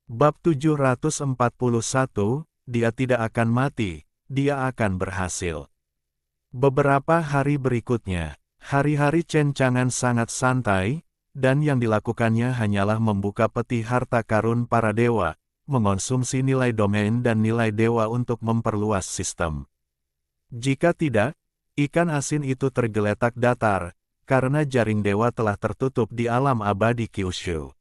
Bab 741, dia tidak akan mati, dia akan berhasil. Beberapa hari berikutnya, hari-hari Chen Chang'an sangat santai, dan yang dilakukannya hanyalah membuka peti harta karun para dewa, mengonsumsi nilai domain dan nilai dewa untuk memperluas sistem. Jika tidak, ikan asin itu tergeletak datar, karena jaring dewa telah tertutup di alam abadi Kyushu.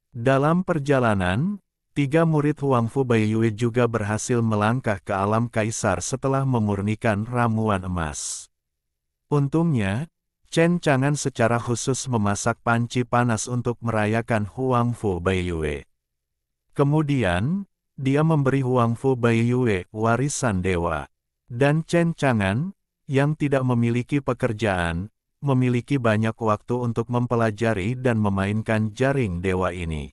Dalam perjalanan, 3 murid Huangfu Baiyue juga berhasil melangkah ke alam kaisar setelah memurnikan ramuan emas. Untungnya, Chen Chang'an secara khusus memasak panci panas untuk merayakan Huangfu Baiyue. Kemudian, dia memberi Huangfu Baiyue warisan dewa. Dan Chen Chang'an, yang tidak memiliki pekerjaan, memiliki banyak waktu untuk mempelajari dan memainkan jaring dewa ini.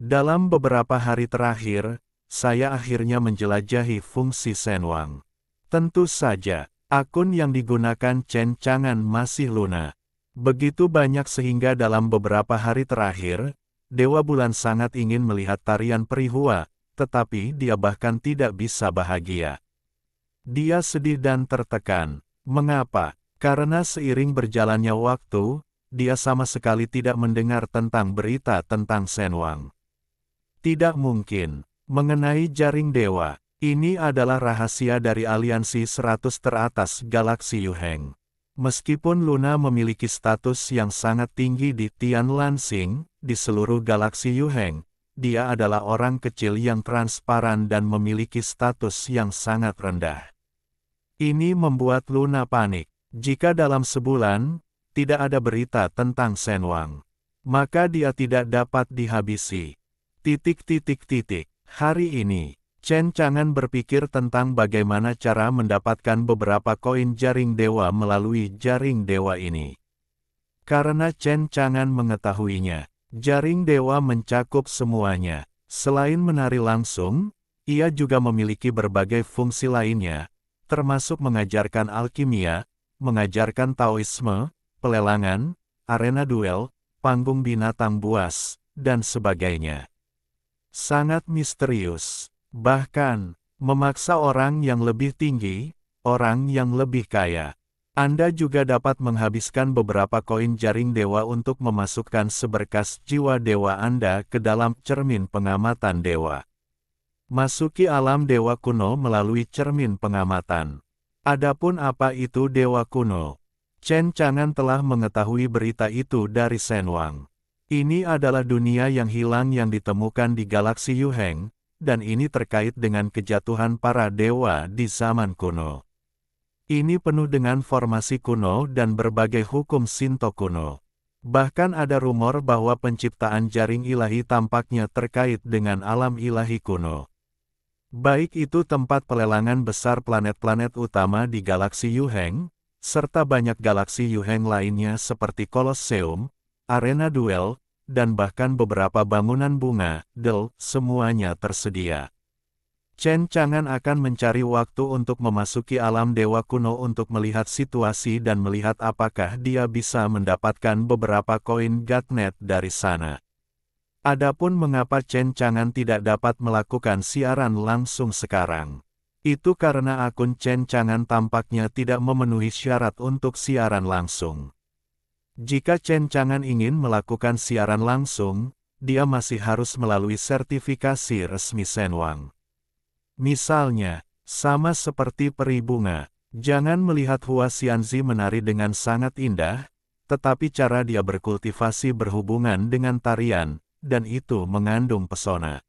Dalam beberapa hari terakhir, saya akhirnya menjelajahi fungsi Shenwang. Tentu saja, akun yang digunakan Chen Chang'an masih lunak. Begitu banyak sehingga dalam beberapa hari terakhir, Dewa Bulan sangat ingin melihat tarian Perihua, tetapi dia bahkan tidak bisa bahagia. Dia sedih dan tertekan. Mengapa? Karena seiring berjalannya waktu, dia sama sekali tidak mendengar tentang berita tentang Shenwang. Tidak mungkin. Mengenai jaring dewa, ini adalah rahasia dari aliansi 100 teratas galaksi Yuheng. Meskipun Luna memiliki status yang sangat tinggi di Tianlansing, di seluruh galaksi Yuheng, dia adalah orang kecil yang transparan dan memiliki status yang sangat rendah. Ini membuat Luna panik. Jika dalam sebulan, tidak ada berita tentang Shenwang, maka dia tidak dapat dihabisi. Hari ini, Chen Chang'an berpikir tentang bagaimana cara mendapatkan beberapa koin jaring dewa melalui jaring dewa ini. Karena Chen Chang'an mengetahuinya, jaring dewa mencakup semuanya. Selain menari langsung, ia juga memiliki berbagai fungsi lainnya, termasuk mengajarkan alkimia, mengajarkan Taoisme, pelelangan, arena duel, panggung binatang buas, dan sebagainya. Sangat misterius, bahkan memaksa orang yang lebih tinggi, orang yang lebih kaya. Anda juga dapat menghabiskan beberapa koin jaring dewa untuk memasukkan seberkas jiwa dewa Anda ke dalam cermin pengamatan dewa. Masuki alam dewa kuno melalui cermin pengamatan. Adapun apa itu dewa kuno? Chen Chang'an telah mengetahui berita itu dari Shenwang. Ini adalah dunia yang hilang yang ditemukan di galaksi Yuheng, dan ini terkait dengan kejatuhan para dewa di zaman kuno. Ini penuh dengan formasi kuno dan berbagai hukum Shinto kuno. Bahkan ada rumor bahwa penciptaan jaring ilahi tampaknya terkait dengan alam ilahi kuno. Baik itu tempat pelelangan besar planet-planet utama di galaksi Yuheng, serta banyak galaksi Yuheng lainnya seperti Kolosseum, arena duel, dan bahkan beberapa bangunan bunga, semuanya tersedia. Chen Chang'an akan mencari waktu untuk memasuki alam dewa kuno untuk melihat situasi dan melihat apakah dia bisa mendapatkan beberapa koin Godnet dari sana. Adapun mengapa Chen Chang'an tidak dapat melakukan siaran langsung sekarang. Itu karena akun Chen Chang'an tampaknya tidak memenuhi syarat untuk siaran langsung. Jika Chen Chang'an ingin melakukan siaran langsung, dia masih harus melalui sertifikasi resmi Shenwang. Misalnya, sama seperti peri bunga, jangan melihat Hua Xianzi menari dengan sangat indah, tetapi cara dia berkultivasi berhubungan dengan tarian, dan itu mengandung pesona.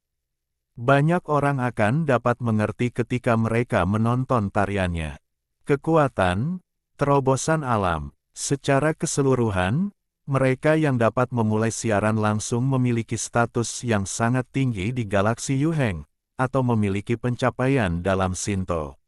Banyak orang akan dapat mengerti ketika mereka menonton tariannya. Kekuatan, terobosan alam, secara keseluruhan, mereka yang dapat memulai siaran langsung memiliki status yang sangat tinggi di galaksi Yuheng, atau memiliki pencapaian dalam Shinto.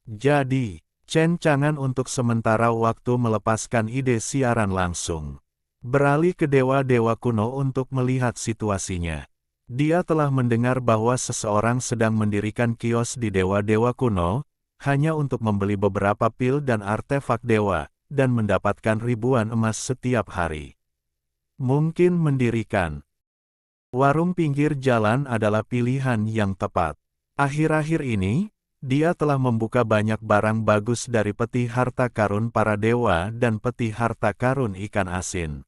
Jadi, Chen Chang'an untuk sementara waktu melepaskan ide siaran langsung. Beralih ke dewa-dewa kuno untuk melihat situasinya. Dia telah mendengar bahwa seseorang sedang mendirikan kios di dewa-dewa kuno, hanya untuk membeli beberapa pil dan artefak dewa, dan mendapatkan ribuan emas setiap hari. Mungkin mendirikan Warung pinggir jalan adalah pilihan yang tepat. Akhir-akhir ini, dia telah membuka banyak barang bagus dari peti harta karun para dewa dan peti harta karun ikan asin.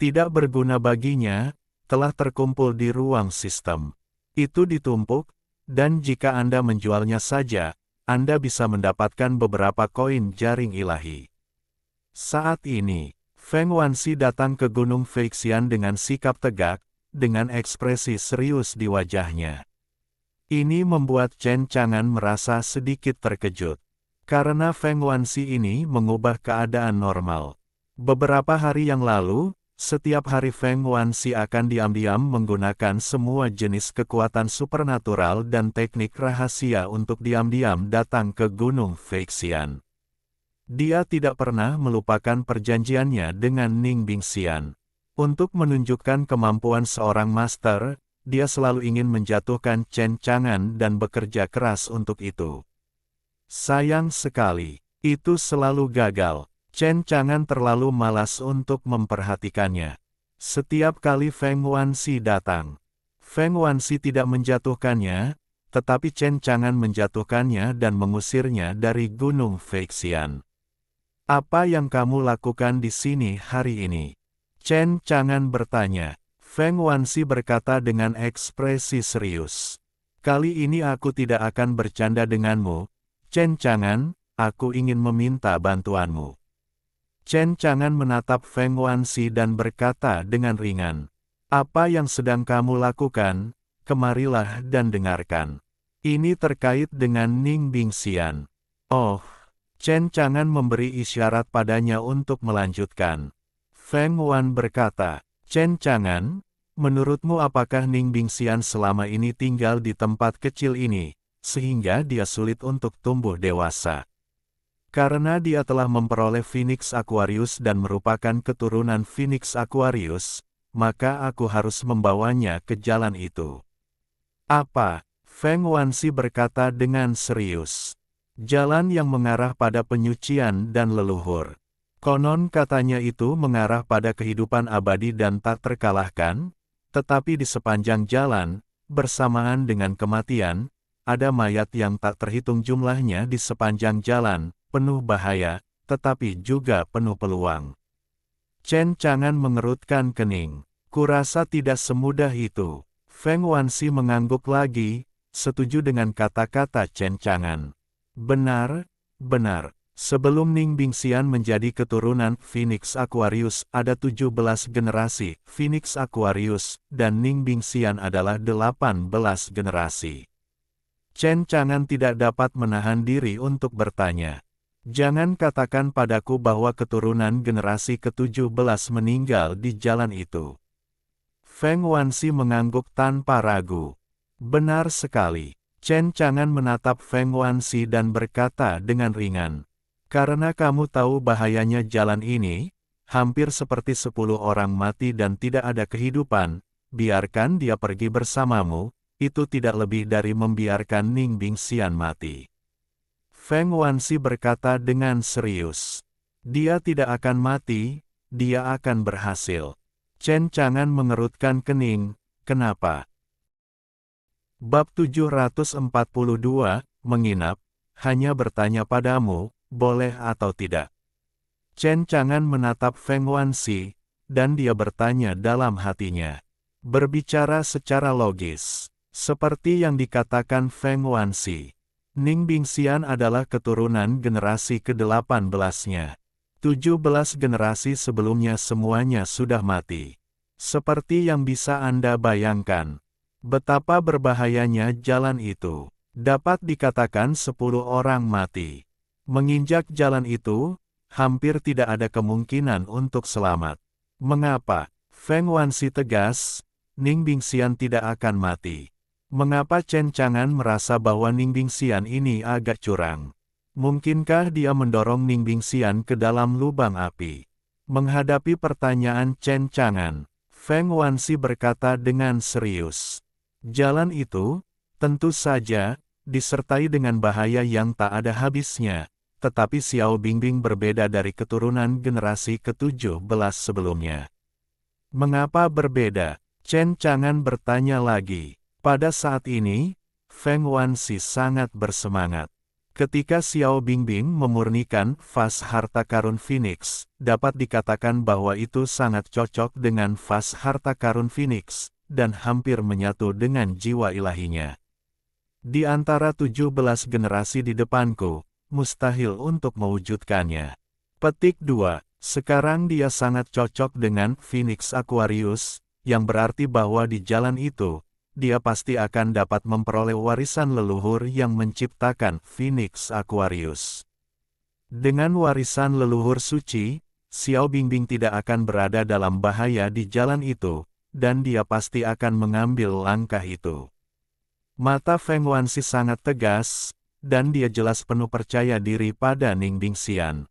Tidak berguna baginya, telah terkumpul di ruang sistem. Itu ditumpuk, dan jika Anda menjualnya saja, Anda bisa mendapatkan beberapa koin jaring ilahi. Saat ini, Feng Wanxi datang ke Gunung Feixian dengan sikap tegak, dengan ekspresi serius di wajahnya. Ini membuat Chen Chang'an merasa sedikit terkejut. Karena Feng Wanxi ini mengubah keadaan normal. Beberapa hari yang lalu, setiap hari Feng Wanxi akan diam-diam menggunakan semua jenis kekuatan supernatural dan teknik rahasia untuk diam-diam datang ke Gunung Feixian. Dia tidak pernah melupakan perjanjiannya dengan Ning Bingxian. Untuk menunjukkan kemampuan seorang master, dia selalu ingin menjatuhkan Chen Chang'an dan bekerja keras untuk itu. Sayang sekali, itu selalu gagal. Chen Chang'an terlalu malas untuk memperhatikannya. Setiap kali Feng Wanxi datang, Feng Wanxi tidak menjatuhkannya, tetapi Chen Chang'an menjatuhkannya dan mengusirnya dari Gunung Feixian. Apa yang kamu lakukan di sini hari ini? Chen Chang'an bertanya. Feng Wanxi berkata dengan ekspresi serius. Kali ini aku tidak akan bercanda denganmu, Chen Chang'an, aku ingin meminta bantuanmu. Chen Chang'an menatap Feng Wanxi dan berkata dengan ringan. Apa yang sedang kamu lakukan? Kemarilah dan dengarkan. Ini terkait dengan Ning Bingxian. Oh, Chen Chang'an memberi isyarat padanya untuk melanjutkan. Feng Wan berkata, Chen Chang'an, menurutmu apakah Ning Bingxian selama ini tinggal di tempat kecil ini, sehingga dia sulit untuk tumbuh dewasa? Karena dia telah memperoleh Phoenix Aquarius dan merupakan keturunan Phoenix Aquarius, maka aku harus membawanya ke jalan itu. Apa? Feng Wanxi berkata dengan serius. Jalan yang mengarah pada penyucian dan leluhur. Konon katanya itu mengarah pada kehidupan abadi dan tak terkalahkan, tetapi di sepanjang jalan, bersamaan dengan kematian, ada mayat yang tak terhitung jumlahnya di sepanjang jalan, penuh bahaya, tetapi juga penuh peluang. Chen Chang'an mengerutkan kening. Kurasa tidak semudah itu. Feng Wanxi mengangguk lagi, setuju dengan kata-kata Chen Chang'an. Benar, benar. Sebelum Ning Bingxian menjadi keturunan Phoenix Aquarius, ada 17 generasi Phoenix Aquarius, dan Ning Bingxian adalah 18 generasi. Chen Chang'an tidak dapat menahan diri untuk bertanya. Jangan katakan padaku bahwa keturunan generasi ke-17 meninggal di jalan itu. Feng Wanxi mengangguk tanpa ragu. Benar sekali. Chen Chang'an menatap Feng Wanxi dan berkata dengan ringan. Karena kamu tahu bahayanya jalan ini, hampir seperti 10 orang mati dan tidak ada kehidupan, biarkan dia pergi bersamamu, itu tidak lebih dari membiarkan Ning Bingxian mati. Feng Wanxi berkata dengan serius. Dia tidak akan mati, dia akan berhasil. Chen Chang'an mengerutkan kening, kenapa? Bab 742, menginap, hanya bertanya padamu, boleh atau tidak? Chen Chang'an menatap Feng Wanxi, dan dia bertanya dalam hatinya. Berbicara secara logis, seperti yang dikatakan Feng Wanxi. Ning Bingxian adalah keturunan generasi ke-18-nya. 17 generasi sebelumnya semuanya sudah mati. Seperti yang bisa Anda bayangkan. Betapa berbahayanya jalan itu. Dapat dikatakan 10 orang mati. Menginjak jalan itu, hampir tidak ada kemungkinan untuk selamat. Mengapa? Feng Wanxi tegas, Ning Bingxian tidak akan mati. Mengapa Chen Chang'an merasa bahwa Ning Bingxian ini agak curang? Mungkinkah dia mendorong Ning Bingxian ke dalam lubang api? Menghadapi pertanyaan Chen Chang'an, Feng Wanxi berkata dengan serius. Jalan itu, tentu saja, disertai dengan bahaya yang tak ada habisnya. Tetapi Xiao Bingbing berbeda dari keturunan generasi ke-17 sebelumnya. Mengapa berbeda? Chen Chang'an bertanya lagi. Pada saat ini, Feng Wanxi sangat bersemangat. Ketika Xiao Bingbing memurnikan vas harta karun Phoenix, dapat dikatakan bahwa itu sangat cocok dengan vas harta karun Phoenix, dan hampir menyatu dengan jiwa ilahinya. Di antara 17 generasi di depanku, mustahil untuk mewujudkannya. Petik 2. Sekarang dia sangat cocok dengan Phoenix Aquarius, yang berarti bahwa di jalan itu, dia pasti akan dapat memperoleh warisan leluhur yang menciptakan Phoenix Aquarius. Dengan warisan leluhur suci, Xiao Bingbing tidak akan berada dalam bahaya di jalan itu, dan dia pasti akan mengambil langkah itu. Mata Feng Wanxi sangat tegas, dan dia jelas penuh percaya diri pada Ning Bingxian.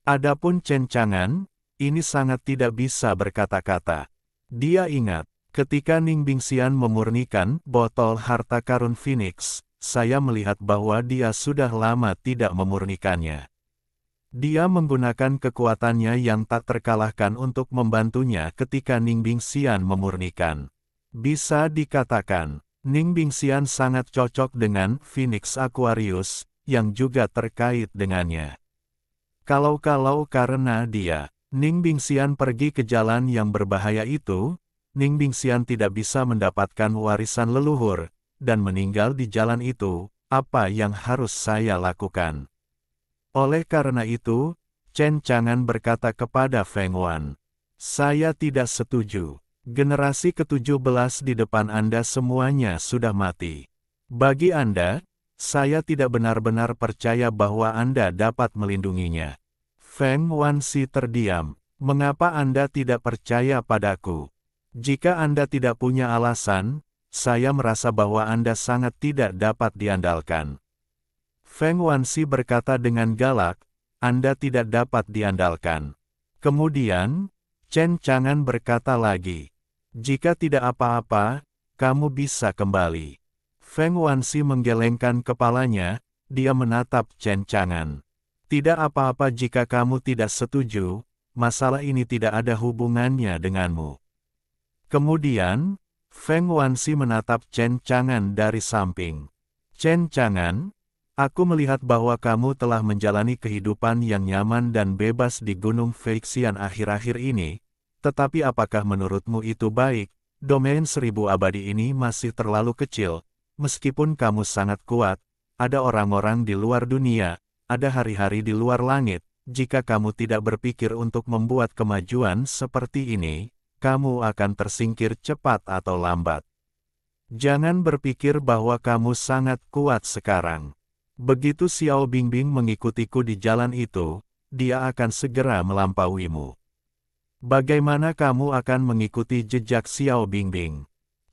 Adapun Chen Chang'an, ini sangat tidak bisa berkata-kata. Dia ingat, ketika Ning Bingxian memurnikan botol harta karun Phoenix, saya melihat bahwa dia sudah lama tidak memurnikannya. Dia menggunakan kekuatannya yang tak terkalahkan untuk membantunya ketika Ning Bingxian memurnikan. Bisa dikatakan, Ning Bingxian sangat cocok dengan Phoenix Aquarius, yang juga terkait dengannya. Kalau-kalau karena dia, Ning Bingxian pergi ke jalan yang berbahaya itu, Ning Bingxian tidak bisa mendapatkan warisan leluhur, dan meninggal di jalan itu, apa yang harus saya lakukan? Oleh karena itu, Chen Chang'an berkata kepada Feng Wan, saya tidak setuju. Generasi ke-17 di depan Anda semuanya sudah mati. Bagi Anda, saya tidak benar-benar percaya bahwa Anda dapat melindunginya. Feng Wanxi terdiam. Mengapa Anda tidak percaya padaku? Jika Anda tidak punya alasan, saya merasa bahwa Anda sangat tidak dapat diandalkan. Feng Wanxi berkata dengan galak, Anda tidak dapat diandalkan. Kemudian, Chen Chang'an berkata lagi, jika tidak apa-apa, kamu bisa kembali. Feng Wanxi menggelengkan kepalanya, dia menatap Chen Chang'an. Tidak apa-apa jika kamu tidak setuju, masalah ini tidak ada hubungannya denganmu. Kemudian, Feng Wanxi menatap Chen Chang'an dari samping. Chen Chang'an, aku melihat bahwa kamu telah menjalani kehidupan yang nyaman dan bebas di Gunung Feixian akhir-akhir ini, tetapi apakah menurutmu itu baik? Domain 1000 abadi ini masih terlalu kecil, meskipun kamu sangat kuat, ada orang-orang di luar dunia, ada hari-hari di luar langit, jika kamu tidak berpikir untuk membuat kemajuan seperti ini, kamu akan tersingkir cepat atau lambat. Jangan berpikir bahwa kamu sangat kuat sekarang. Begitu Xiao Bingbing mengikutiku di jalan itu, dia akan segera melampauimu. Bagaimana kamu akan mengikuti jejak Xiao Bingbing?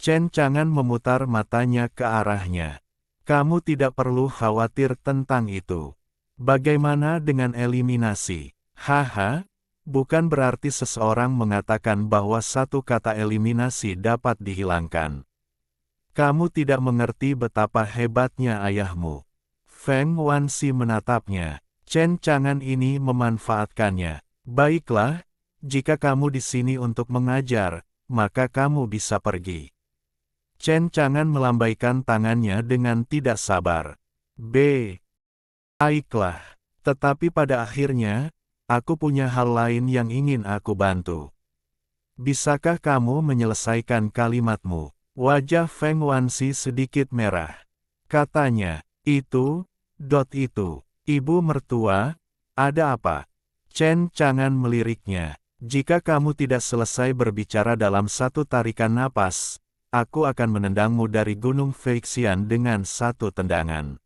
Chen Chang'an memutar matanya ke arahnya. Kamu tidak perlu khawatir tentang itu. Bagaimana dengan eliminasi? Haha, bukan berarti seseorang mengatakan bahwa satu kata eliminasi dapat dihilangkan. Kamu tidak mengerti betapa hebatnya ayahmu. Feng Wanxi menatapnya. Chen Chang'an ini memanfaatkannya. Baiklah, jika kamu di sini untuk mengajar, maka kamu bisa pergi. Chen Chang'an melambaikan tangannya dengan tidak sabar. Baiklah, tetapi pada akhirnya, aku punya hal lain yang ingin aku bantu. Bisakah kamu menyelesaikan kalimatmu? Wajah Feng Wanxi sedikit merah. Katanya, itu, ibu mertua, ada apa? Chen Chang'an meliriknya. Jika kamu tidak selesai berbicara dalam satu tarikan napas, aku akan menendangmu dari Gunung Feixian dengan satu tendangan.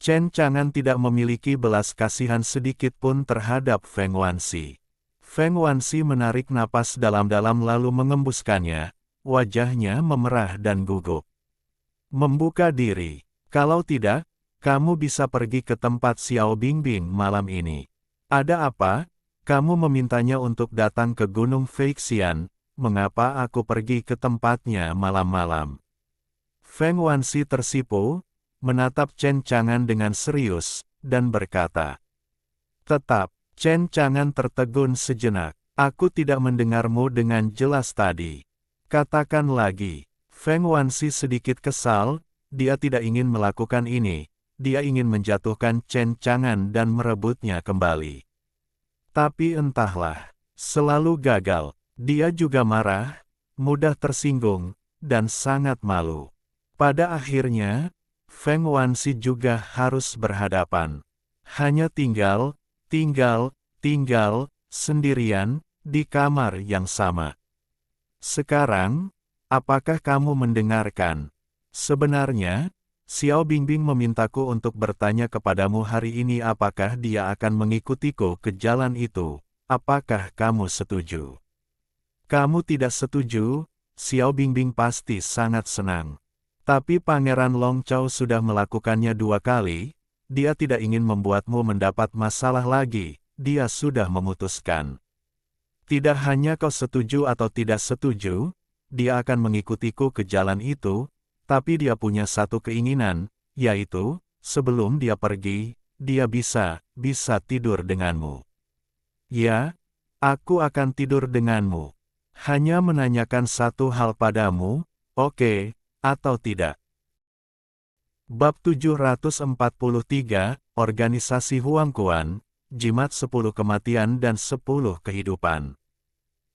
Chen Chang'an tidak memiliki belas kasihan sedikit pun terhadap Feng Wanxi. Feng Wanxi menarik napas dalam-dalam lalu mengembuskannya, wajahnya memerah dan gugup. Membuka diri. Kalau tidak, kamu bisa pergi ke tempat Xiao Bingbing malam ini. Ada apa? Kamu memintanya untuk datang ke Gunung Feixian, mengapa aku pergi ke tempatnya malam-malam? Feng Wanxi tersipu, menatap Chen Chang'an dengan serius, dan berkata. Tetap, Chen Chang'an tertegun sejenak. Aku tidak mendengarmu dengan jelas tadi. Katakan lagi. Feng Wanxi sedikit kesal, dia tidak ingin melakukan ini, dia ingin menjatuhkan Chen Chang'an dan merebutnya kembali. Tapi entahlah, selalu gagal. Dia juga marah, mudah tersinggung, dan sangat malu. Pada akhirnya, Feng Wanxi juga harus berhadapan. Hanya tinggal sendirian, di kamar yang sama. Sekarang, apakah kamu mendengarkan? Sebenarnya, Xiao Bingbing memintaku untuk bertanya kepadamu hari ini apakah dia akan mengikutiku ke jalan itu. Apakah kamu setuju? Kamu tidak setuju? Xiao Bingbing pasti sangat senang. Tapi Pangeran Long Chao sudah melakukannya 2 kali, dia tidak ingin membuatmu mendapat masalah lagi, dia sudah memutuskan. Tidak hanya kau setuju atau tidak setuju, dia akan mengikutiku ke jalan itu, tapi dia punya satu keinginan, yaitu, sebelum dia pergi, dia bisa tidur denganmu. Ya, aku akan tidur denganmu. Hanya menanyakan satu hal padamu, oke, atau tidak. Bab 743, Organisasi Huangquan, Jimat 10 Kematian dan 10 Kehidupan.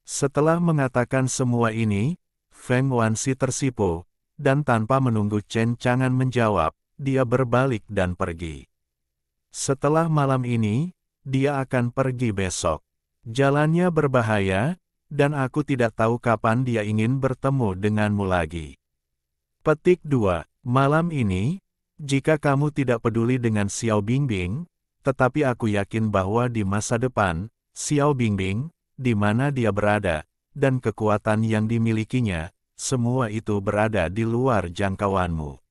Setelah mengatakan semua ini, Feng Wanxi tersipu, dan tanpa menunggu Chen Chang'an menjawab, dia berbalik dan pergi. Setelah malam ini, dia akan pergi besok. Jalannya berbahaya, dan aku tidak tahu kapan dia ingin bertemu denganmu lagi. Petik 2. Malam ini, jika kamu tidak peduli dengan Xiao Bingbing, tetapi aku yakin bahwa di masa depan, Xiao Bingbing, di mana dia berada, dan kekuatan yang dimilikinya, semua itu berada di luar jangkauanmu.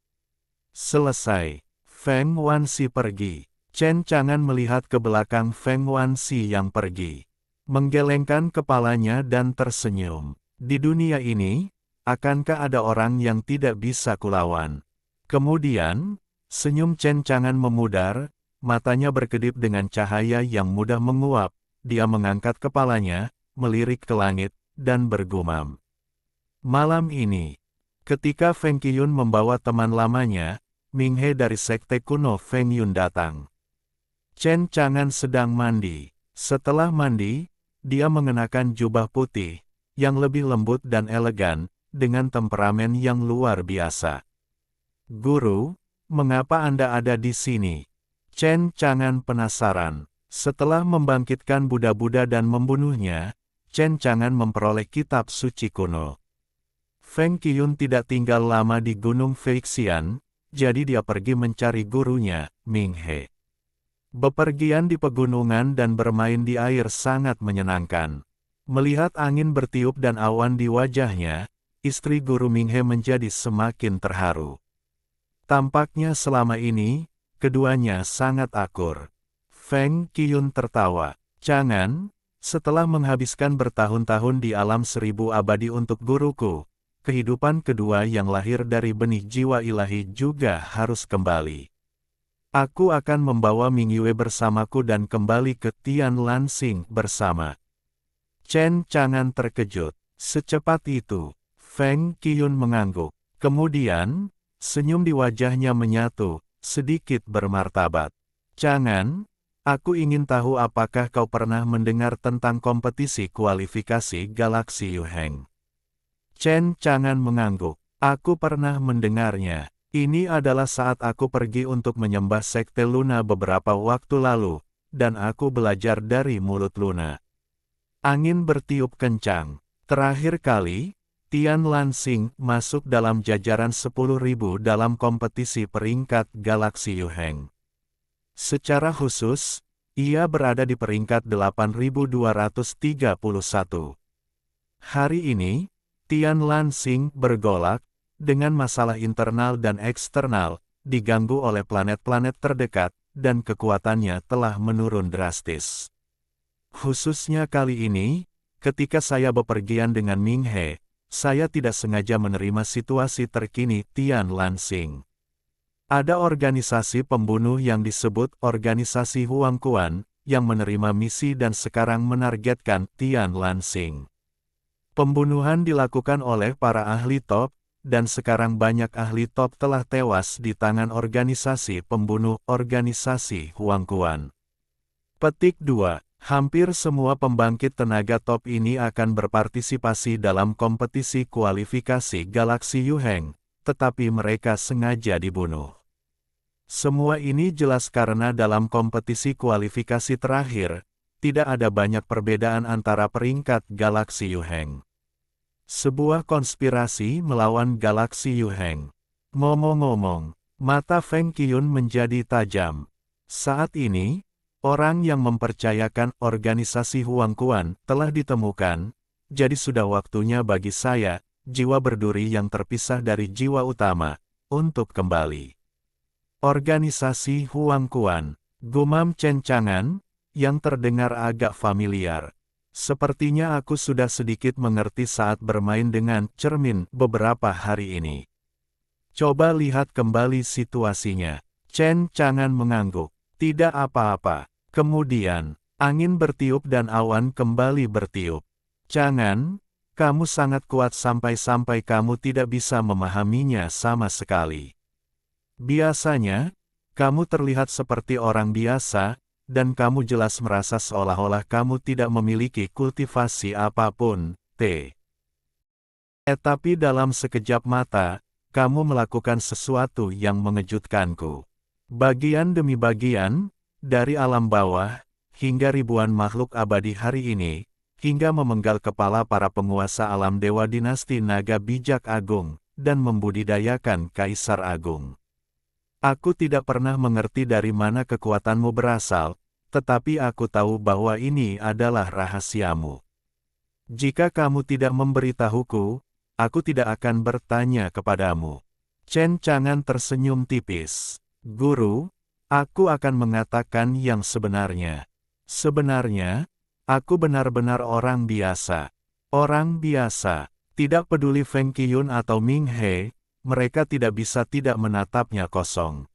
Selesai. Feng Wanxi pergi. Chen Chang'an melihat ke belakang Feng Wanxi yang pergi. Menggelengkan kepalanya dan tersenyum. Di dunia ini, akankah ada orang yang tidak bisa kulawan? Kemudian, senyum Chen Chang'an memudar, matanya berkedip dengan cahaya yang mudah menguap, dia mengangkat kepalanya, melirik ke langit, dan bergumam. Malam ini, ketika Feng Qiyun membawa teman lamanya, Ming He dari Sekte Kuno Feng Yun datang. Chen Chang'an sedang mandi. Setelah mandi, dia mengenakan jubah putih, yang lebih lembut dan elegan, dengan temperamen yang luar biasa. Guru, mengapa Anda ada di sini? Chen Chang'an penasaran. Setelah membangkitkan Buddha-Buddha dan membunuhnya, Chen Chang'an memperoleh kitab suci kuno. Feng Qiyun tidak tinggal lama di Gunung Feixian, jadi dia pergi mencari gurunya, Ming He. Bepergian di pegunungan dan bermain di air sangat menyenangkan. Melihat angin bertiup dan awan di wajahnya, istri guru Ming He menjadi semakin terharu. Tampaknya selama ini, keduanya sangat akur. Feng Qiyun tertawa. Chang'an, setelah menghabiskan bertahun-tahun di alam 1000 abadi untuk guruku, kehidupan kedua yang lahir dari benih jiwa ilahi juga harus kembali. Aku akan membawa Ming Yue bersamaku dan kembali ke Tian Lansing bersama. Chen Chang'an terkejut. Secepat itu, Feng Qiyun mengangguk. Kemudian, senyum di wajahnya menyatu, sedikit bermartabat. Chang'an, aku ingin tahu apakah kau pernah mendengar tentang kompetisi kualifikasi Galaksi Yuheng. Chen Chang'an mengangguk. Aku pernah mendengarnya. Ini adalah saat aku pergi untuk menyembah Sekte Luna beberapa waktu lalu, dan aku belajar dari mulut Luna. Angin bertiup kencang. Terakhir kali, Tian Lansing masuk dalam jajaran 10.000 dalam kompetisi peringkat Galaksi Yuheng. Secara khusus, ia berada di peringkat 8.231. Hari ini, Tian Lansing bergolak, dengan masalah internal dan eksternal, diganggu oleh planet-planet terdekat, dan kekuatannya telah menurun drastis. Khususnya kali ini, ketika saya bepergian dengan Ming He, saya tidak sengaja menerima situasi terkini Tian Lansing. Ada organisasi pembunuh yang disebut Organisasi Huangquan, yang menerima misi dan sekarang menargetkan Tian Lansing. Pembunuhan dilakukan oleh para ahli top, dan sekarang banyak ahli top telah tewas di tangan organisasi pembunuh organisasi Huangquan. Petik 2. Hampir semua pembangkit tenaga top ini akan berpartisipasi dalam kompetisi kualifikasi Galaksi Yuheng, tetapi mereka sengaja dibunuh. Semua ini jelas karena dalam kompetisi kualifikasi terakhir, tidak ada banyak perbedaan antara peringkat Galaksi Yuheng. Sebuah konspirasi melawan Galaksi Yuheng. Ngomong-ngomong, mata Feng Qiyun menjadi tajam. Saat ini, orang yang mempercayakan organisasi Huangquan telah ditemukan, jadi sudah waktunya bagi saya, jiwa berduri yang terpisah dari jiwa utama, untuk kembali. Organisasi Huangquan, gumam Chen Chang'an, yang terdengar agak familiar. Sepertinya aku sudah sedikit mengerti saat bermain dengan cermin beberapa hari ini. Coba lihat kembali situasinya. Chen Chang'an mengangguk. Tidak apa-apa. Kemudian, angin bertiup dan awan kembali bertiup. Chang'an, kamu sangat kuat sampai-sampai kamu tidak bisa memahaminya sama sekali. Biasanya, kamu terlihat seperti orang biasa, dan kamu jelas merasa seolah-olah kamu tidak memiliki kultivasi apapun, Tapi dalam sekejap mata, kamu melakukan sesuatu yang mengejutkanku. Bagian demi bagian, dari alam bawah, hingga ribuan makhluk abadi hari ini, hingga memenggal kepala para penguasa alam dewa dinasti naga bijak agung, dan membudidayakan kaisar agung. Aku tidak pernah mengerti dari mana kekuatanmu berasal, tetapi aku tahu bahwa ini adalah rahasiamu. Jika kamu tidak memberitahuku, aku tidak akan bertanya kepadamu. Chen Chang'an tersenyum tipis. Guru, aku akan mengatakan yang sebenarnya. Sebenarnya, aku benar-benar orang biasa. Orang biasa, tidak peduli Feng Qiyun atau Ming He, mereka tidak bisa tidak menatapnya kosong.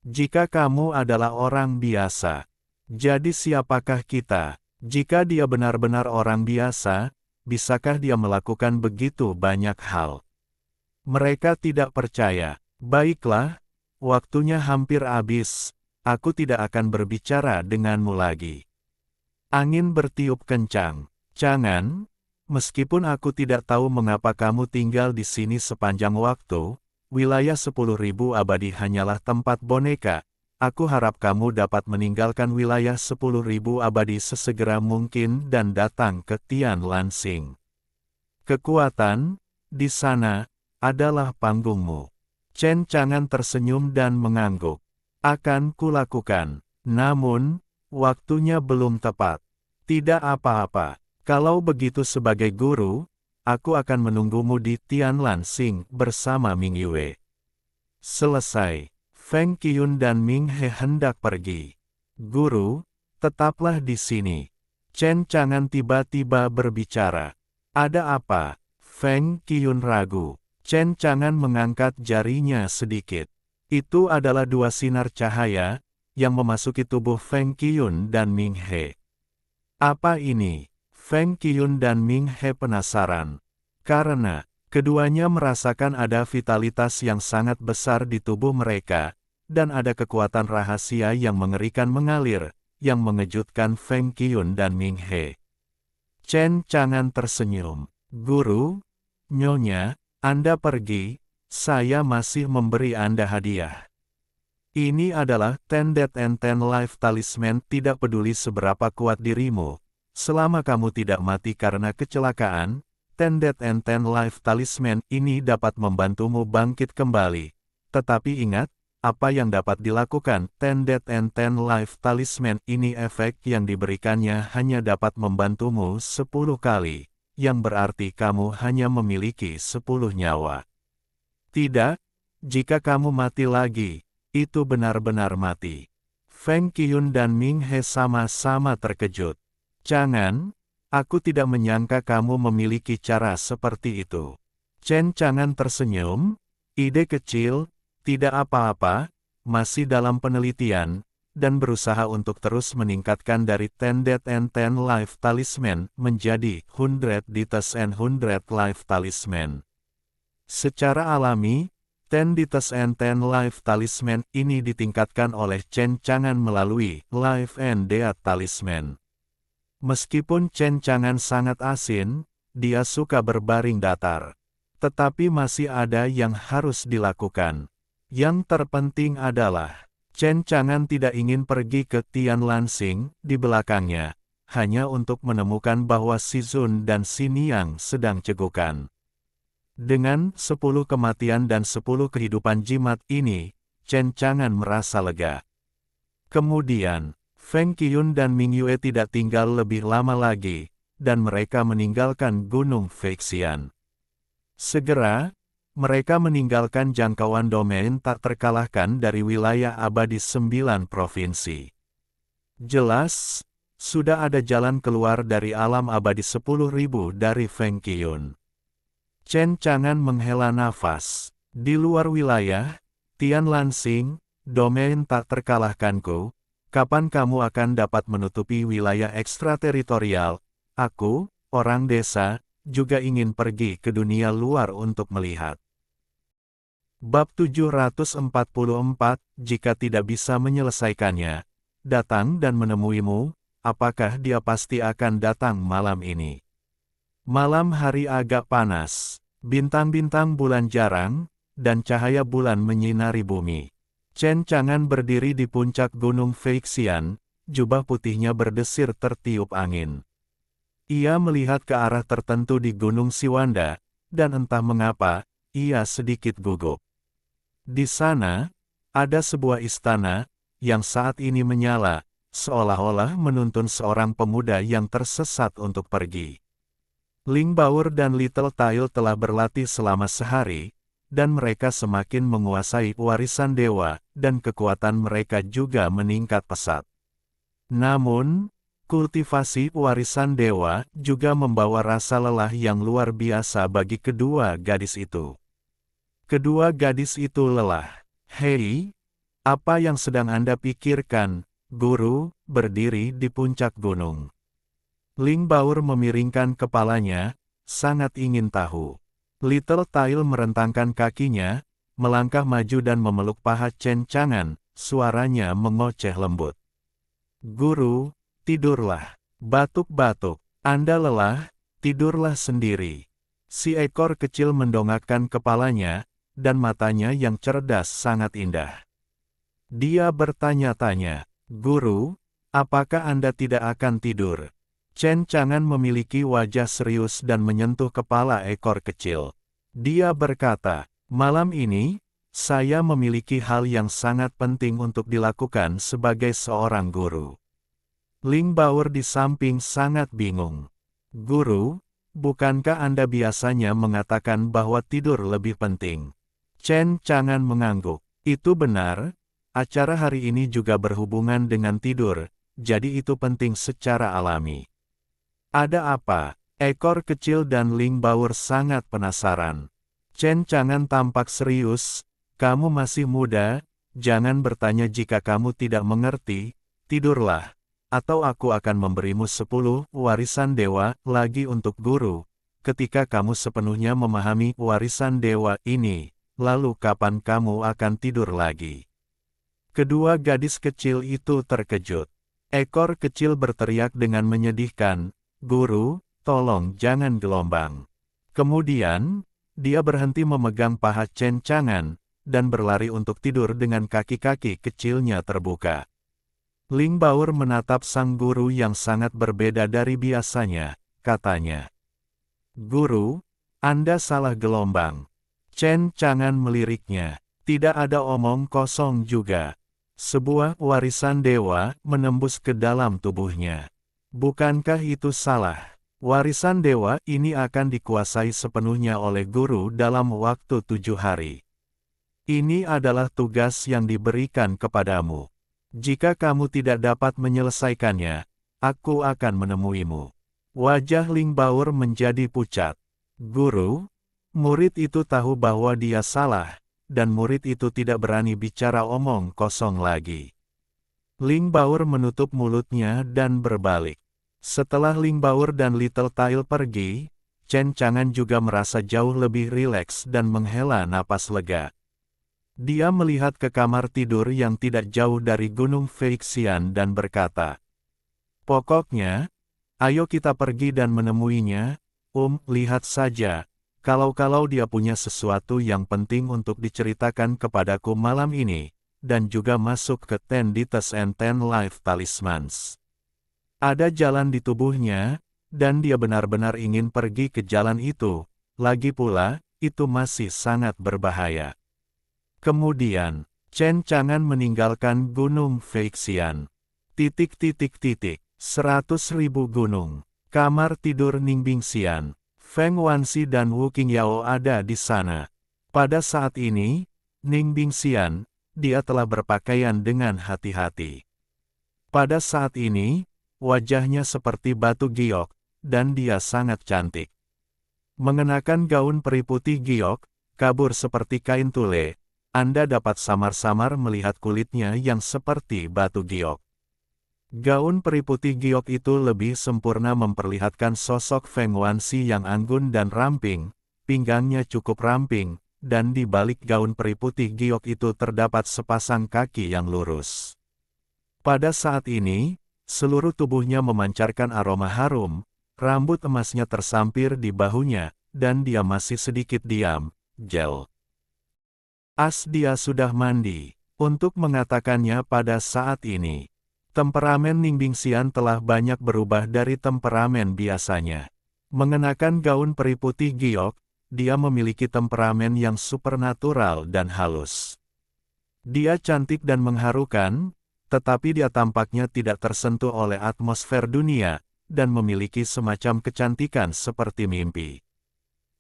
Jika kamu adalah orang biasa, jadi siapakah kita? Jika dia benar-benar orang biasa, bisakah dia melakukan begitu banyak hal? Mereka tidak percaya. Baiklah, waktunya hampir habis, aku tidak akan berbicara denganmu lagi. Angin bertiup kencang. Jangan. Meskipun aku tidak tahu mengapa kamu tinggal di sini sepanjang waktu, wilayah 10.000 abadi hanyalah tempat boneka, aku harap kamu dapat meninggalkan wilayah 10.000 abadi sesegera mungkin dan datang ke Tian Lansing. Kekuatan, di sana, adalah panggungmu. Chen Chang'an tersenyum dan mengangguk. Akan kulakukan, namun, waktunya belum tepat. Tidak apa-apa. Kalau begitu sebagai guru, aku akan menunggumu di Tian Lansing bersama Ming Yue. Selesai, Feng Qiyun dan Ming He hendak pergi. Guru, tetaplah di sini. Chen Chang'an tiba-tiba berbicara. Ada apa? Feng Qiyun ragu. Chen Chang'an mengangkat jarinya sedikit. Itu adalah dua sinar cahaya, yang memasuki tubuh Feng Qiyun dan Ming He. Apa ini? Feng Qiyun dan Ming He penasaran. Karena, keduanya merasakan ada vitalitas yang sangat besar di tubuh mereka, dan ada kekuatan rahasia yang mengerikan mengalir, yang mengejutkan Feng Qiyun dan Ming He. Chen Chang'an tersenyum. Guru, Nyonya, Anda pergi, saya masih memberi Anda hadiah. Ini adalah 10 Death and 10 Life Talisman, tidak peduli seberapa kuat dirimu. Selama kamu tidak mati karena kecelakaan, 10 Death and 10 Life Talisman ini dapat membantumu bangkit kembali. Tetapi ingat, apa yang dapat dilakukan 10 Death and 10 Life Talisman ini efek yang diberikannya hanya dapat membantumu 10 kali, yang berarti kamu hanya memiliki 10 nyawa. Tidak, jika kamu mati lagi, itu benar-benar mati. Feng Qiyun dan Ming He sama-sama terkejut. Jangan, aku tidak menyangka kamu memiliki cara seperti itu. Chen Chang'an tersenyum, ide kecil, tidak apa-apa, masih dalam penelitian, dan berusaha untuk terus meningkatkan dari 10 Death and 10 Life Talisman menjadi 100 Deaths and 100 Life Talisman. Secara alami, 10 Deaths and 10 Life Talisman ini ditingkatkan oleh Chen Chang'an melalui Life and Death Talisman. Meskipun Chen Chang'an sangat asin, dia suka berbaring datar. Tetapi masih ada yang harus dilakukan. Yang terpenting adalah, Chen Chang'an tidak ingin pergi ke Tian Lanxing di belakangnya, hanya untuk menemukan bahwa Si Zun dan Si Niang sedang cegukan. Dengan 10 kematian dan 10 kehidupan jimat ini, Chen Chang'an merasa lega. Kemudian, Feng Qiyun dan Ming Yue tidak tinggal lebih lama lagi, dan mereka meninggalkan Gunung Feixian. Segera, mereka meninggalkan jangkauan domain tak terkalahkan dari wilayah abadi 9 provinsi. Jelas, sudah ada jalan keluar dari alam abadi 10.000 dari Feng Qiyun. Chen Chang'an menghela nafas. Di luar wilayah, Tian Lanxing, domain tak terkalahkanku, kapan kamu akan dapat menutupi wilayah ekstrateritorial? Aku, orang desa, juga ingin pergi ke dunia luar untuk melihat. Bab 744, jika tidak bisa menyelesaikannya, datang dan menemuimu, apakah dia pasti akan datang malam ini? Malam hari agak panas, bintang-bintang bulan jarang, dan cahaya bulan menyinari bumi. Chen Chang'an berdiri di puncak Gunung Feixian, jubah putihnya berdesir tertiup angin. Ia melihat ke arah tertentu di Gunung Siwanda, dan entah mengapa, ia sedikit gugup. Di sana, ada sebuah istana, yang saat ini menyala, seolah-olah menuntun seorang pemuda yang tersesat untuk pergi. Ling Baur dan Little Tail telah berlatih selama sehari, dan mereka semakin menguasai warisan dewa, dan kekuatan mereka juga meningkat pesat. Namun, kultivasi warisan dewa juga membawa rasa lelah yang luar biasa bagi kedua gadis itu. Kedua gadis itu lelah. Hei, apa yang sedang Anda pikirkan, guru, berdiri di puncak gunung? Ling Baur memiringkan kepalanya, sangat ingin tahu. Little Tail merentangkan kakinya, melangkah maju dan memeluk paha Chen Chang'an, suaranya mengoceh lembut. Guru, tidurlah. Batuk-batuk. Anda lelah, tidurlah sendiri. Si ekor kecil mendongakkan kepalanya, dan matanya yang cerdas sangat indah. Dia bertanya-tanya, Guru, apakah Anda tidak akan tidur? Chen Chang'an memiliki wajah serius dan menyentuh kepala ekor kecil. Dia berkata, malam ini, saya memiliki hal yang sangat penting untuk dilakukan sebagai seorang guru. Ling Baur di samping sangat bingung. Guru, bukankah Anda biasanya mengatakan bahwa tidur lebih penting? Chen Chang'an mengangguk. Itu benar, acara hari ini juga berhubungan dengan tidur, jadi itu penting secara alami. Ada apa? Ekor kecil dan Ling Baur sangat penasaran. Chen Chang'an tampak serius, kamu masih muda, jangan bertanya jika kamu tidak mengerti, tidurlah. Atau aku akan memberimu 10 warisan dewa lagi untuk guru. Ketika kamu sepenuhnya memahami warisan dewa ini, lalu kapan kamu akan tidur lagi? Kedua gadis kecil itu terkejut. Ekor kecil berteriak dengan menyedihkan, Guru, tolong jangan gelombang. Kemudian, dia berhenti memegang paha Chen Chang'an, dan berlari untuk tidur dengan kaki-kaki kecilnya terbuka. Ling Baur menatap sang guru yang sangat berbeda dari biasanya, katanya. Guru, Anda salah gelombang. Chen Chang'an meliriknya. Tidak ada omong kosong juga. Sebuah warisan dewa menembus ke dalam tubuhnya. Bukankah itu salah? Warisan dewa ini akan dikuasai sepenuhnya oleh guru dalam waktu 7 hari. Ini adalah tugas yang diberikan kepadamu. Jika kamu tidak dapat menyelesaikannya, aku akan menemuimu. Wajah Ling Baur menjadi pucat. Guru, murid itu tahu bahwa dia salah, dan murid itu tidak berani bicara omong kosong lagi. Ling Baur menutup mulutnya dan berbalik. Setelah Ling Baur dan Little Tail pergi, Chen Chang'an juga merasa jauh lebih rileks dan menghela napas lega. Dia melihat ke kamar tidur yang tidak jauh dari Gunung Feixian dan berkata, "Pokoknya, ayo kita pergi dan menemuinya, lihat saja, kalau-kalau dia punya sesuatu yang penting untuk diceritakan kepadaku malam ini, dan juga masuk ke 10 Deeds and 10 Life Talismans. Ada jalan di tubuhnya, dan dia benar-benar ingin pergi ke jalan itu, lagi pula, itu masih sangat berbahaya." Kemudian, Chen Chang'an meninggalkan Gunung Feixian. 100.000 gunung. Kamar tidur Ningbing Xian, Feng Wanxi dan Wu Qingyao ada di sana. Pada saat ini, Ningbing Xian, dia telah berpakaian dengan hati-hati. Pada saat ini, wajahnya seperti batu giok, dan dia sangat cantik. Mengenakan gaun peri putih giok, kabur seperti kain tule, Anda dapat samar-samar melihat kulitnya yang seperti batu giok. Gaun peri putih giok itu lebih sempurna memperlihatkan sosok Feng Wanxi yang anggun dan ramping, pinggangnya cukup ramping, dan di balik gaun peri putih giok itu terdapat sepasang kaki yang lurus. Pada saat ini, seluruh tubuhnya memancarkan aroma harum, rambut emasnya tersampir di bahunya, dan dia masih sedikit diam, Gel. Dia sudah mandi. Untuk mengatakannya pada saat ini, temperamen Ningbing Xian telah banyak berubah dari temperamen biasanya. Mengenakan gaun peri putih giok, dia memiliki temperamen yang supernatural dan halus. Dia cantik dan mengharukan, tetapi dia tampaknya tidak tersentuh oleh atmosfer dunia, dan memiliki semacam kecantikan seperti mimpi.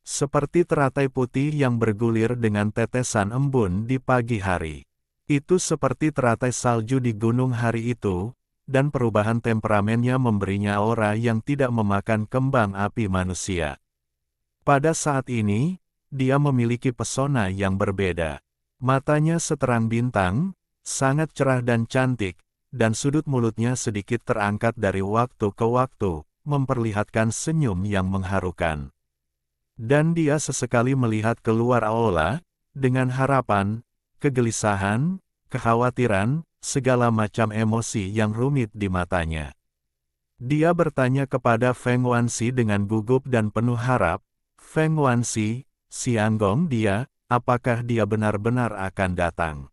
Seperti teratai putih yang bergulir dengan tetesan embun di pagi hari. Itu seperti teratai salju di gunung hari itu, dan perubahan temperamennya memberinya aura yang tidak memakan kembang api manusia. Pada saat ini, dia memiliki pesona yang berbeda. Matanya seterang bintang, sangat cerah dan cantik, dan sudut mulutnya sedikit terangkat dari waktu ke waktu, memperlihatkan senyum yang mengharukan. Dan dia sesekali melihat keluar aula, dengan harapan, kegelisahan, kekhawatiran, segala macam emosi yang rumit di matanya. Dia bertanya kepada Feng Wanxi dengan gugup dan penuh harap, "Feng Wanxi, Xianggong dia, apakah dia benar-benar akan datang?"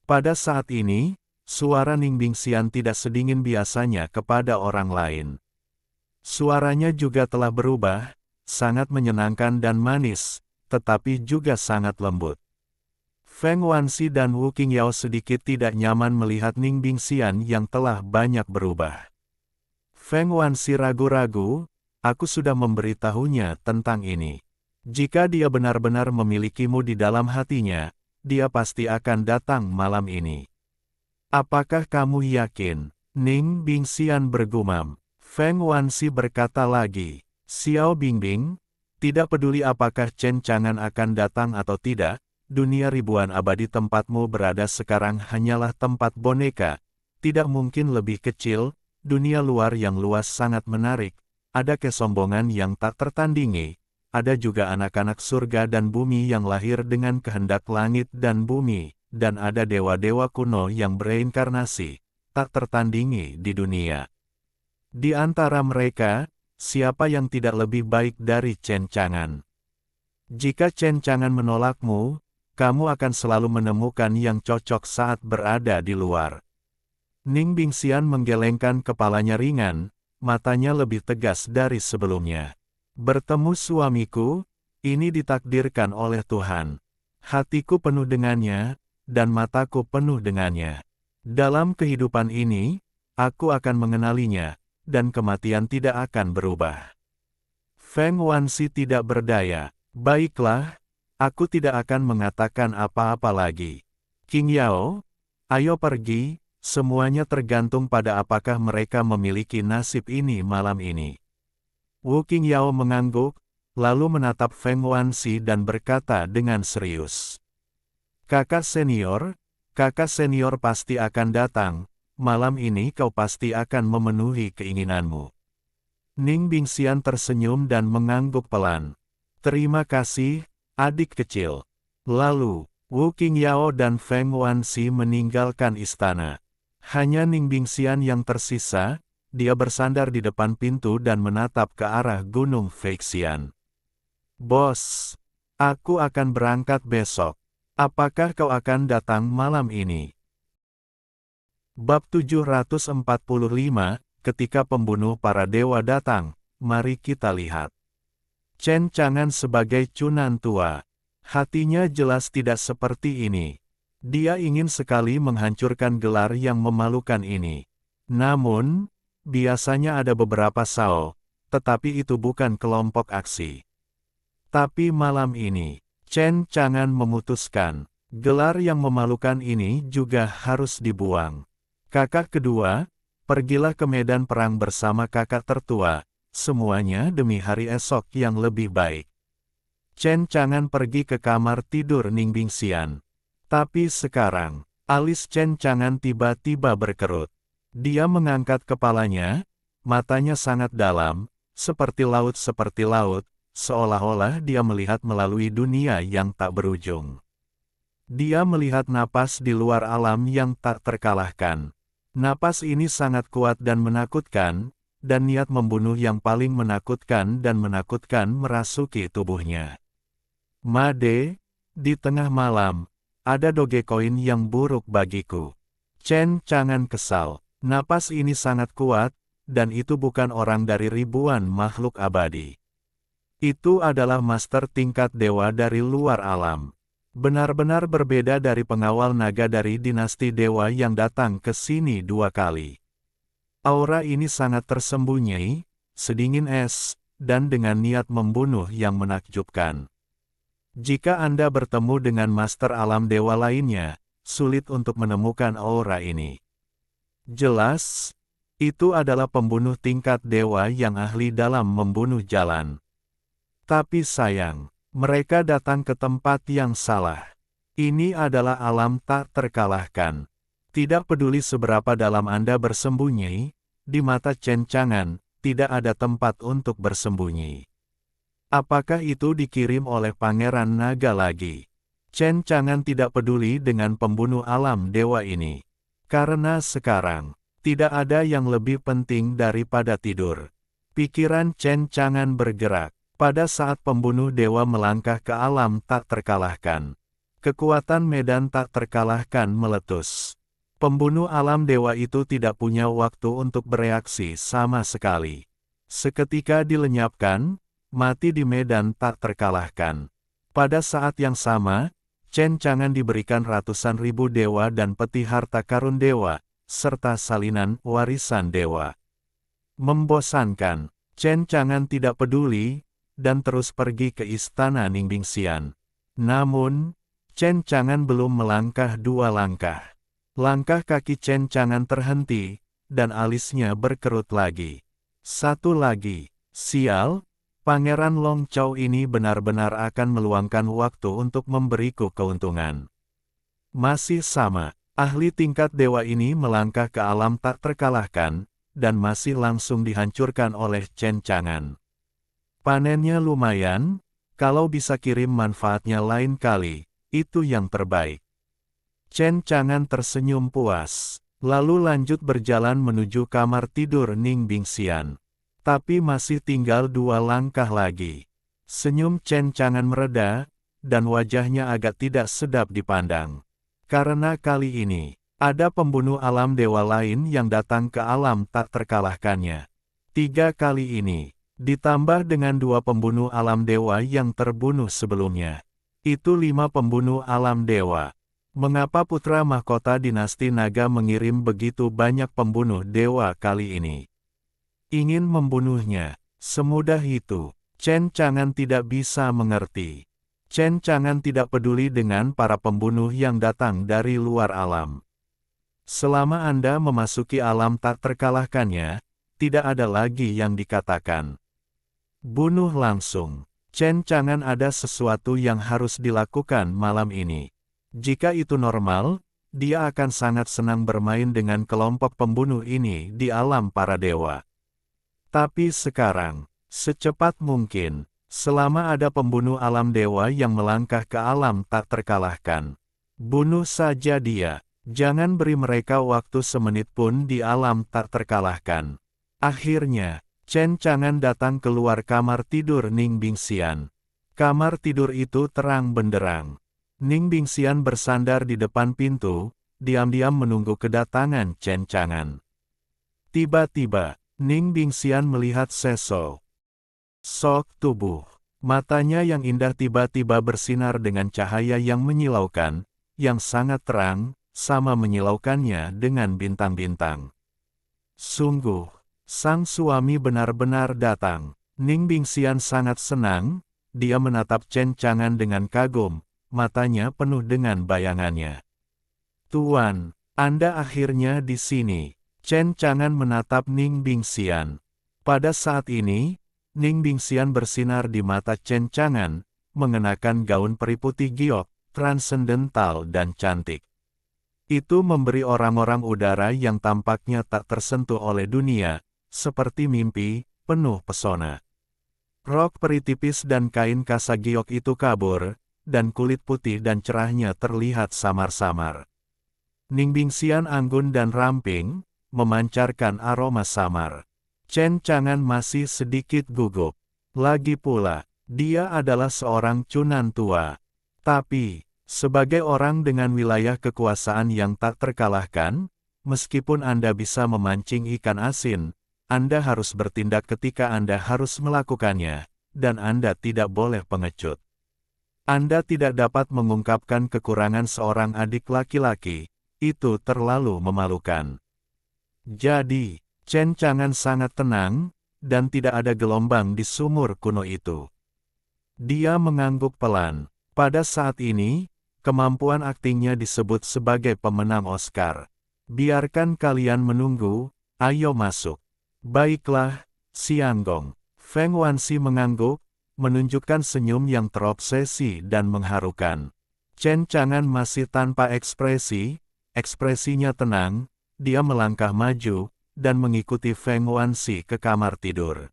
Pada saat ini, suara Ningbing Xian tidak sedingin biasanya kepada orang lain. Suaranya juga telah berubah, sangat menyenangkan dan manis, tetapi juga sangat lembut. Feng Wanxi dan Wu Qingyao sedikit tidak nyaman melihat Ningbing Xian yang telah banyak berubah. Feng Wanxi ragu-ragu, "Aku sudah memberitahunya tentang ini. Jika dia benar-benar memilikimu di dalam hatinya, dia pasti akan datang malam ini." "Apakah kamu yakin?" Ningbing Xian bergumam. Feng Wanxi berkata lagi, "Xiao Bingbing, tidak peduli apakah Chen Chang'an akan datang atau tidak, dunia ribuan abadi tempatmu berada sekarang hanyalah tempat boneka, tidak mungkin lebih kecil, dunia luar yang luas sangat menarik, ada kesombongan yang tak tertandingi, ada juga anak-anak surga dan bumi yang lahir dengan kehendak langit dan bumi, dan ada dewa-dewa kuno yang bereinkarnasi, tak tertandingi di dunia. Di antara mereka, siapa yang tidak lebih baik dari Chen Chang'an? Jika Chen Chang'an menolakmu, kamu akan selalu menemukan yang cocok saat berada di luar." Ningbing Xian menggelengkan kepalanya ringan, matanya lebih tegas dari sebelumnya. "Bertemu suamiku, ini ditakdirkan oleh Tuhan. Hatiku penuh dengannya, dan mataku penuh dengannya. Dalam kehidupan ini, aku akan mengenalinya, dan kematian tidak akan berubah." Feng Wanxi tidak berdaya. "Baiklah, aku tidak akan mengatakan apa-apa lagi. Qingyao, ayo pergi, semuanya tergantung pada apakah mereka memiliki nasib ini malam ini." Wu Qingyao mengangguk, lalu menatap Feng Wanxi dan berkata dengan serius, kakak senior pasti akan datang, malam ini kau pasti akan memenuhi keinginanmu. Ning Bingxian tersenyum dan mengangguk pelan. Terima kasih, adik kecil. Lalu, Wu Qingyao dan Feng Wanxi meninggalkan istana. Hanya Ning Bingxian yang tersisa, dia bersandar di depan pintu dan menatap ke arah Gunung Feixian. Bos, aku akan berangkat besok. Apakah kau akan datang malam ini? Bab 745, ketika pembunuh para dewa datang, mari kita lihat. Chen Chang'an sebagai Cunan tua. Hatinya jelas tidak seperti ini. Dia ingin sekali menghancurkan gelar yang memalukan ini. Namun, biasanya ada beberapa sao, tetapi itu bukan kelompok aksi. Tapi malam ini, Chen Chang'an memutuskan, gelar yang memalukan ini juga harus dibuang. Kakak kedua, pergilah ke medan perang bersama kakak tertua, semuanya demi hari esok yang lebih baik. Chen Chang'an pergi ke kamar tidur Ning Bingxian. Tapi sekarang, alis Chen Chang'an tiba-tiba berkerut. Dia mengangkat kepalanya, matanya sangat dalam, seperti laut, seolah-olah dia melihat melalui dunia yang tak berujung. Dia melihat napas di luar alam yang tak terkalahkan. Napas ini sangat kuat dan menakutkan, dan niat membunuh yang paling menakutkan merasuki tubuhnya. Made, di tengah malam, ada Dogecoin yang buruk bagiku. Chen Chang'an kesal, napas ini sangat kuat, dan itu bukan orang dari ribuan makhluk abadi. Itu adalah master tingkat dewa dari luar alam. Benar-benar berbeda dari pengawal naga dari dinasti dewa yang datang ke sini 2 kali. Aura ini sangat tersembunyi, sedingin es, dan dengan niat membunuh yang menakjubkan. Jika Anda bertemu dengan master alam dewa lainnya, sulit untuk menemukan aura ini. Jelas, itu adalah pembunuh tingkat dewa yang ahli dalam membunuh jalan. Tapi sayang, mereka datang ke tempat yang salah. Ini adalah alam tak terkalahkan. Tidak peduli seberapa dalam Anda bersembunyi, di mata Chen Chang'an, tidak ada tempat untuk bersembunyi. Apakah itu dikirim oleh Pangeran Naga lagi? Chen Chang'an tidak peduli dengan pembunuh alam dewa ini. Karena sekarang, tidak ada yang lebih penting daripada tidur. Pikiran Chen Chang'an bergerak. Pada saat pembunuh dewa melangkah ke alam tak terkalahkan. Kekuatan medan tak terkalahkan meletus. Pembunuh alam dewa itu tidak punya waktu untuk bereaksi sama sekali. Seketika dilenyapkan, mati di medan tak terkalahkan. Pada saat yang sama, Chen Chang'an diberikan ratusan ribu dewa dan peti harta karun dewa, serta salinan warisan dewa. Membosankan, Chen Chang'an tidak peduli, dan terus pergi ke istana Ning Bingxian. Namun, Chen Chang'an belum melangkah 2 langkah. Langkah kaki Chen Chang'an terhenti, dan alisnya berkerut lagi. 1 lagi, sial, Pangeran Long Chao ini benar-benar akan meluangkan waktu untuk memberiku keuntungan. Masih sama, ahli tingkat dewa ini melangkah ke alam tak terkalahkan, dan masih langsung dihancurkan oleh Chen Chang'an. Panennya lumayan, kalau bisa kirim manfaatnya lain kali, itu yang terbaik. Chen Chang'an tersenyum puas, lalu lanjut berjalan menuju kamar tidur Ning Bingxian. Tapi masih tinggal 2 langkah lagi. Senyum Chen Chang'an mereda, dan wajahnya agak tidak sedap dipandang. Karena kali ini, ada pembunuh alam dewa lain yang datang ke alam tak terkalahkannya. 3 kali ini. Ditambah dengan 2 pembunuh alam dewa yang terbunuh sebelumnya. Itu 5 pembunuh alam dewa. Mengapa putra mahkota dinasti naga mengirim begitu banyak pembunuh dewa kali ini? Ingin membunuhnya, semudah itu. Chen Chang'an tidak bisa mengerti. Chen Chang'an tidak peduli dengan para pembunuh yang datang dari luar alam. Selama Anda memasuki alam tak terkalahkannya, tidak ada lagi yang dikatakan. Bunuh langsung. Chen Chang'an ada sesuatu yang harus dilakukan malam ini. Jika itu normal, dia akan sangat senang bermain dengan kelompok pembunuh ini di alam para dewa. Tapi sekarang, secepat mungkin, selama ada pembunuh alam dewa yang melangkah ke alam tak terkalahkan, bunuh saja dia. Jangan beri mereka waktu semenit pun di alam tak terkalahkan. Akhirnya, Chen Chang'an datang keluar kamar tidur Ning Bingxian. Kamar tidur itu terang benderang. Ning Bingxian bersandar di depan pintu, diam-diam menunggu kedatangan Chen Chang'an. Tiba-tiba, Ning Bingxian melihat sesosok tubuh. Matanya yang indah tiba-tiba bersinar dengan cahaya yang menyilaukan, yang sangat terang, sama menyilaukannya dengan bintang-bintang. Sungguh, sang suami benar-benar datang. Ning Bingxian sangat senang, dia menatap Chen Chang'an dengan kagum, matanya penuh dengan bayangannya. Tuan, Anda akhirnya di sini. Chen Chang'an menatap Ning Bingxian. Pada saat ini, Ning Bingxian bersinar di mata Chen Chang'an, mengenakan gaun peri putih giok, transendental dan cantik. Itu memberi orang-orang udara yang tampaknya tak tersentuh oleh dunia, seperti mimpi, penuh pesona. Rok peri tipis dan kain kasa giok itu kabur, dan kulit putih dan cerahnya terlihat samar-samar. Ning Bingxian anggun dan ramping, memancarkan aroma samar. Chen Chang'an masih sedikit gugup. Lagi pula, dia adalah seorang cunan tua. Tapi, sebagai orang dengan wilayah kekuasaan yang tak terkalahkan, meskipun Anda bisa memancing ikan asin, Anda harus bertindak ketika Anda harus melakukannya, dan Anda tidak boleh pengecut. Anda tidak dapat mengungkapkan kekurangan seorang adik laki-laki, itu terlalu memalukan. Jadi, Chen Chang'an sangat tenang, dan tidak ada gelombang di sumur kuno itu. Dia mengangguk pelan. Pada saat ini, kemampuan aktingnya disebut sebagai pemenang Oscar. Biarkan kalian menunggu, ayo masuk. Baiklah, Xianggong. Feng Wanxi mengangguk, menunjukkan senyum yang terobsesi dan mengharukan. Chen Chang'an masih tanpa ekspresi, ekspresinya tenang, dia melangkah maju, dan mengikuti Feng Wanxi ke kamar tidur.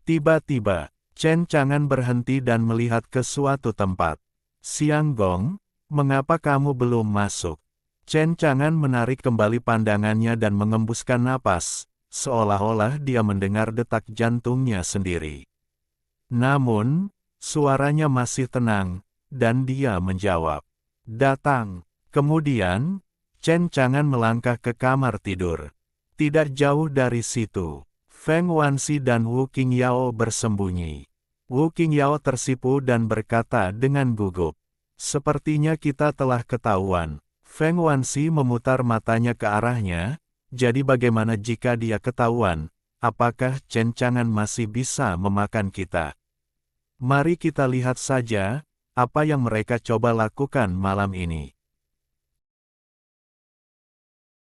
Tiba-tiba, Chen Chang'an berhenti dan melihat ke suatu tempat. Xianggong, mengapa kamu belum masuk? Chen Chang'an menarik kembali pandangannya dan mengembuskan napas, seolah-olah dia mendengar detak jantungnya sendiri. Namun, suaranya masih tenang, dan dia menjawab, "Datang." Kemudian, Chen Chang'an melangkah ke kamar tidur. Tidak jauh dari situ, Feng Wanxi dan Wu Qingyao bersembunyi. Wu Qingyao tersipu dan berkata dengan gugup, "Sepertinya kita telah ketahuan." Feng Wanxi memutar matanya ke arahnya, jadi bagaimana jika dia ketahuan? Apakah Chen Chang'an masih bisa memakan kita? Mari kita lihat saja, apa yang mereka coba lakukan malam ini.